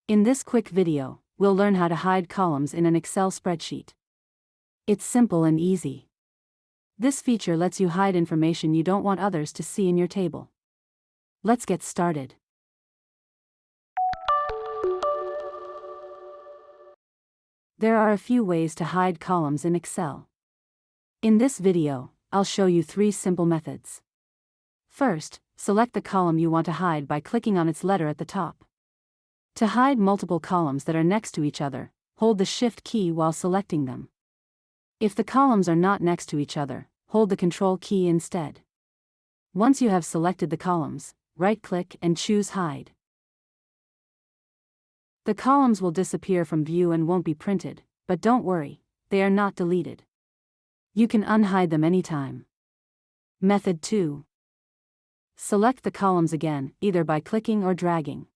In this quick video, we'll learn how to hide columns in an Excel spreadsheet. It's simple and easy. This feature lets you hide information you don't want others to see in your table. Let's get started. There are a few ways to hide columns in Excel. In this video, I'll show you 3 simple methods. First, select the column you want to hide by clicking on its letter at the top. To hide multiple columns that are next to each other, hold the Shift key while selecting them. If the columns are not next to each other, hold the Control key instead. Once you have selected the columns, right-click and choose Hide. The columns will disappear from view and won't be printed, but don't worry, they are not deleted. You can unhide them anytime. Method 2. Select the columns again, either by clicking or dragging.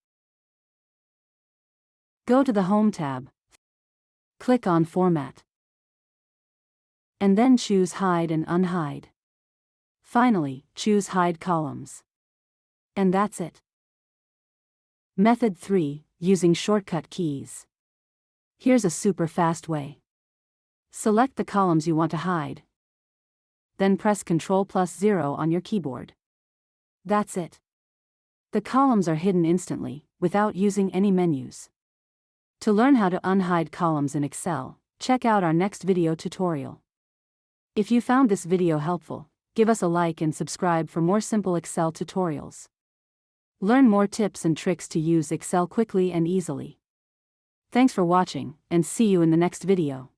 Go to the Home tab. Click on Format. And then choose Hide and Unhide. Finally, choose Hide Columns. And that's it. Method 3, using shortcut keys. Here's a super fast way. Select the columns you want to hide. Then press Ctrl+0 on your keyboard. That's it. The columns are hidden instantly, without using any menus. To learn how to unhide columns in Excel, check out our next video tutorial. If you found this video helpful, give us a like and subscribe for more simple Excel tutorials. Learn more tips and tricks to use Excel quickly and easily. Thanks for watching, and see you in the next video.